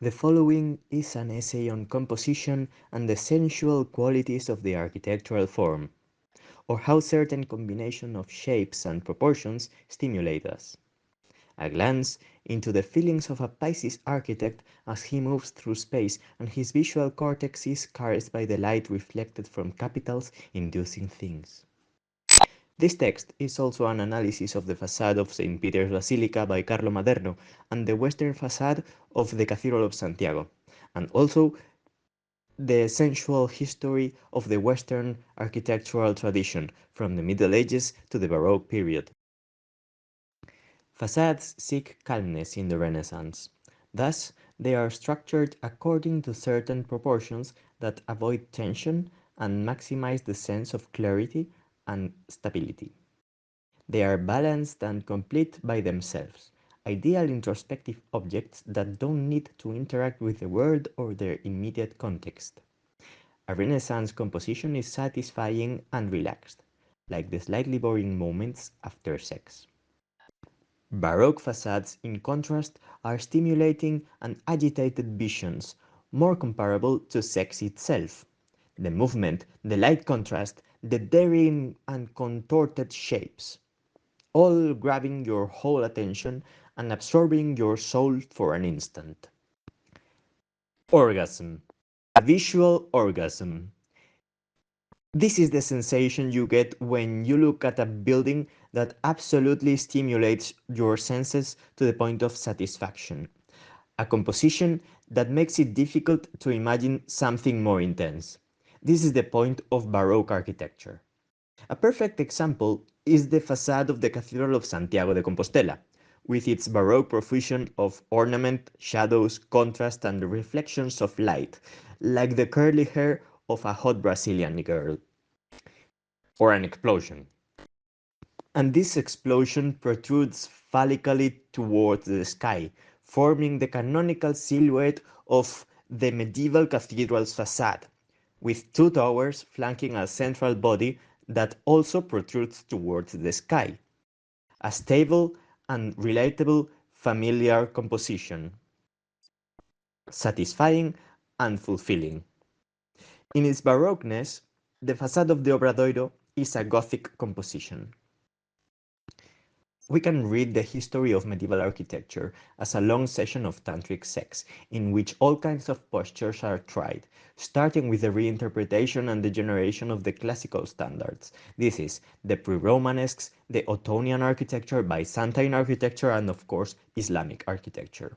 The following is an essay on composition and the sensual qualities of the architectural form, or how certain combination of shapes and proportions stimulate us. A glance into the feelings of a Pisces architect as he moves through space and his visual cortex is caressed by the light reflected from capitals inducing things. This text is also an analysis of the facade of St. Peter's Basilica by Carlo Maderno and the western facade of the Cathedral of Santiago, and also the sensual history of the Western architectural tradition from the Middle Ages to the Baroque period. Facades seek calmness in the Renaissance. Thus, they are structured according to certain proportions that avoid tension and maximize the sense of clarity and stability. They are balanced and complete by themselves, ideal introspective objects that don't need to interact with the world or their immediate context. A Renaissance composition is satisfying and relaxed, like the slightly boring moments after sex. Baroque facades, in contrast, are stimulating and agitated visions, more comparable to sex itself. The movement, the light contrast, the daring and contorted shapes, all grabbing your whole attention and absorbing your soul for an instant. Orgasm. A visual orgasm. This is the sensation you get when you look at a building that absolutely stimulates your senses to the point of satisfaction. A composition that makes it difficult to imagine something more intense. This is the point of Baroque architecture. A perfect example is the facade of the Cathedral of Santiago de Compostela, with its Baroque profusion of ornament, shadows, contrast, and reflections of light, like the curly hair of a hot Brazilian girl. Or an explosion. And this explosion protrudes phallically towards the sky, forming the canonical silhouette of the medieval cathedral's facade, with two towers flanking a central body that also protrudes towards the sky. A stable and relatable familiar composition, satisfying and fulfilling. In its baroqueness, the facade of the Obradoiro is a Gothic composition. We can read the history of medieval architecture as a long session of tantric sex, in which all kinds of postures are tried, starting with the reinterpretation and degeneration of the classical standards. This is the pre-Romanesques, the Ottonian architecture, Byzantine architecture, and of course, Islamic architecture.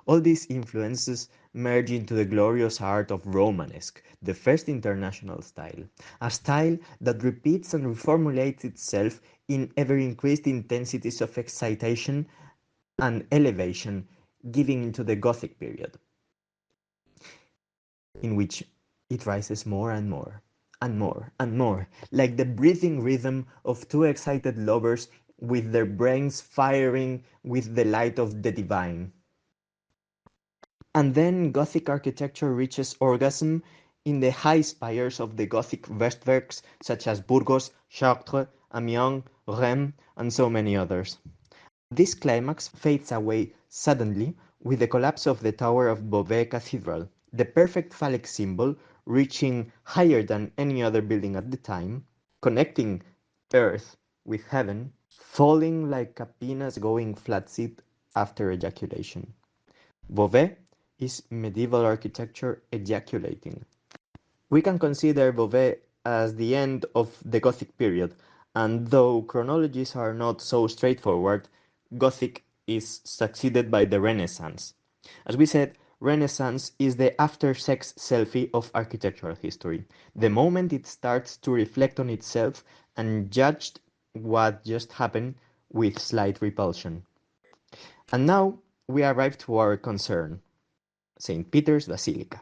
All these influences merge into the glorious art of Romanesque, the first international style, a style that repeats and reformulates itself in ever-increased intensities of excitation and elevation, giving into the Gothic period, in which it rises more and more, and more and more, like the breathing rhythm of two excited lovers with their brains firing with the light of the divine. And then Gothic architecture reaches orgasm in the high spires of the Gothic Westwerks such as Burgos, Chartres, Amiens, Reims, and so many others. This climax fades away suddenly with the collapse of the tower of Beauvais Cathedral, the perfect phallic symbol reaching higher than any other building at the time, connecting earth with heaven, falling like a penis going flaccid after ejaculation. Beauvais is medieval architecture ejaculating. We can consider Beauvais as the end of the Gothic period, and though chronologies are not so straightforward, Gothic is succeeded by the Renaissance. As we said, Renaissance is the after-sex selfie of architectural history, the moment it starts to reflect on itself and judge what just happened with slight repulsion. And now we arrive to our concern, St. Peter's Basilica.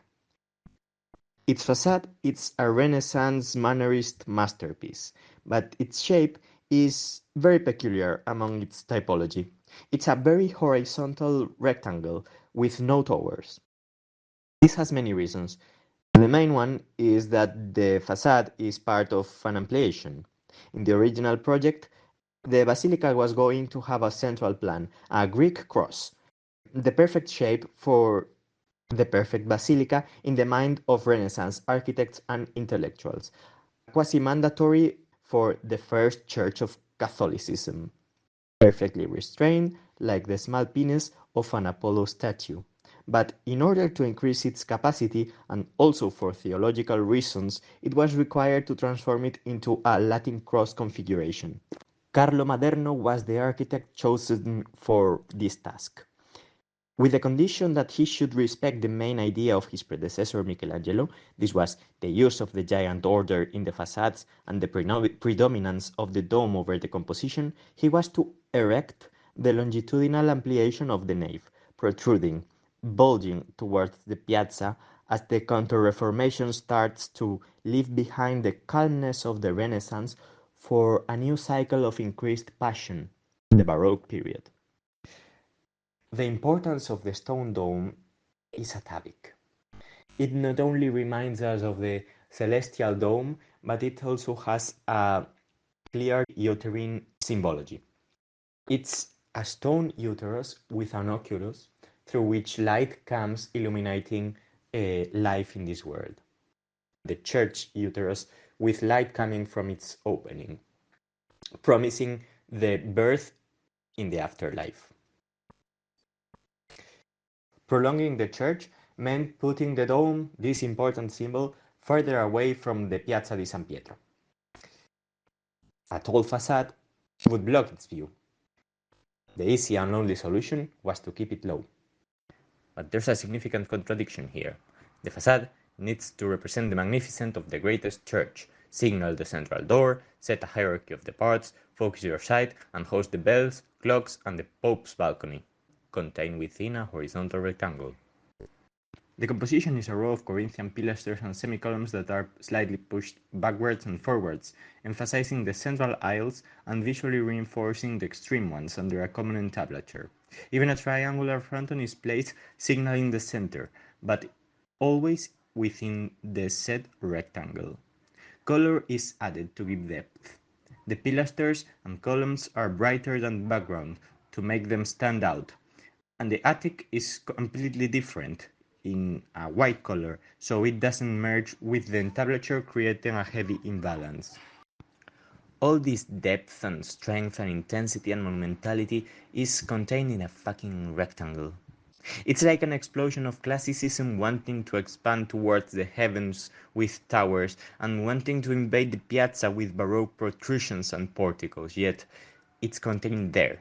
Its facade is a Renaissance Mannerist masterpiece, but its shape is very peculiar among its typology. It's a very horizontal rectangle with no towers. This has many reasons. The main one is that the facade is part of an ampliation. In the original project, the basilica was going to have a central plan, a Greek cross, the perfect shape for the perfect basilica in the mind of Renaissance architects and intellectuals, quasi-mandatory for the first church of Catholicism, perfectly restrained like the small penis of an Apollo statue. But in order to increase its capacity, and also for theological reasons, it was required to transform it into a Latin cross configuration. Carlo Maderno was the architect chosen for this task, with the condition that he should respect the main idea of his predecessor Michelangelo. This was the use of the giant order in the facades and the predominance of the dome over the composition. He was to erect the longitudinal ampliation of the nave, protruding, bulging towards the piazza as the Counter-Reformation starts to leave behind the calmness of the Renaissance for a new cycle of increased passion, the Baroque period. The importance of the stone dome is atavic. It not only reminds us of the celestial dome, but it also has a clear uterine symbology. It's a stone uterus with an oculus through which light comes illuminating life in this world. The church uterus with light coming from its opening, promising the birth in the afterlife. Prolonging the church meant putting the dome, this important symbol, further away from the Piazza di San Pietro. A tall facade would block its view. The easy and only solution was to keep it low. But there's a significant contradiction here. The facade needs to represent the magnificence of the greatest church, signal the central door, set a hierarchy of the parts, focus your sight, and host the bells, clocks, and the Pope's balcony, contained within a horizontal rectangle. The composition is a row of Corinthian pilasters and semicolumns that are slightly pushed backwards and forwards, emphasizing the central aisles and visually reinforcing the extreme ones under a common entablature. Even a triangular fronton is placed, signaling the center, but always within the set rectangle. Color is added to give depth. The pilasters and columns are brighter than the background to make them stand out, and the attic is completely different in a white color, so it doesn't merge with the entablature, creating a heavy imbalance. All this depth and strength and intensity and monumentality is contained in a fucking rectangle. It's like an explosion of classicism wanting to expand towards the heavens with towers and wanting to invade the piazza with baroque protrusions and porticos, yet it's contained there,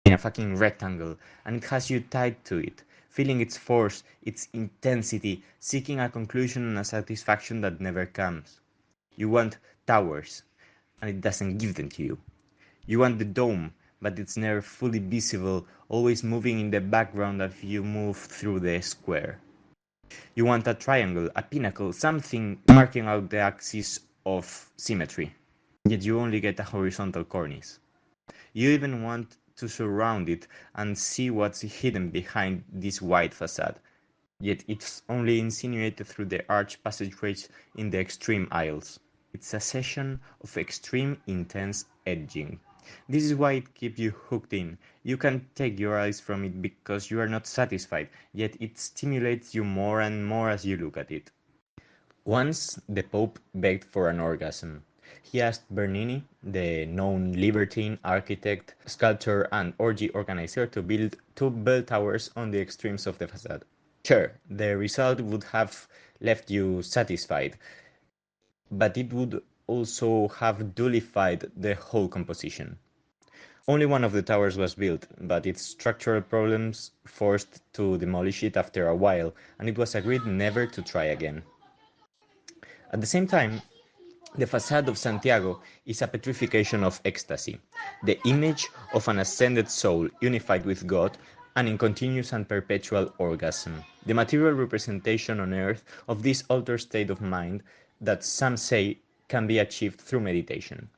in a fucking rectangle, and it has you tied to it, feeling its force, its intensity, seeking a conclusion and a satisfaction that never comes. You want towers, and it doesn't give them to you. You want the dome, but it's never fully visible, always moving in the background as you move through the square. You want a triangle, a pinnacle, something marking out the axis of symmetry, yet you only get a horizontal cornice. You even want to surround it and see what's hidden behind this wide facade, yet it's only insinuated through the arched passageways in the extreme aisles. It's a session of extreme intense edging. This is why it keeps you hooked in. You can't take your eyes from it because you are not satisfied, yet it stimulates you more and more as you look at it. Once the Pope begged for an orgasm. He asked Bernini, the known libertine architect, sculptor, and orgy organizer, to build two bell towers on the extremes of the facade. Sure, the result would have left you satisfied, but it would also have dullified the whole composition. Only one of the towers was built, but its structural problems forced to demolish it after a while, and it was agreed never to try again. At the same time, the facade of Santiago is a petrification of ecstasy, the image of an ascended soul unified with God and in continuous and perpetual orgasm, the material representation on earth of this altered state of mind that some say can be achieved through meditation.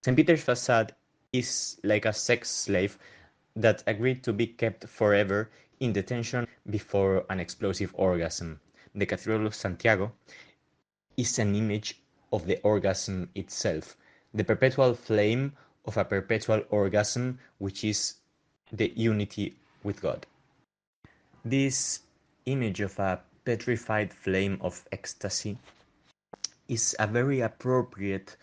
St. Peter's facade is like a sex slave that agreed to be kept forever in detention before an explosive orgasm. The Cathedral of Santiago is an image of the orgasm itself, the perpetual flame of a perpetual orgasm, which is the unity with God. This image of a petrified flame of ecstasy is a very appropriate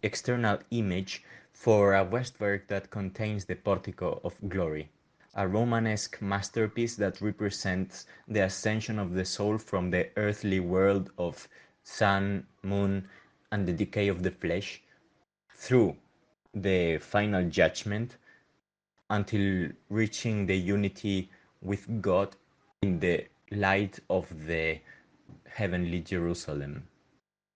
external image for a Westwork that contains the Portico of Glory, a Romanesque masterpiece that represents the ascension of the soul from the earthly world of sun, moon, and the decay of the flesh through the final judgment until reaching the unity with God in the light of the heavenly Jerusalem.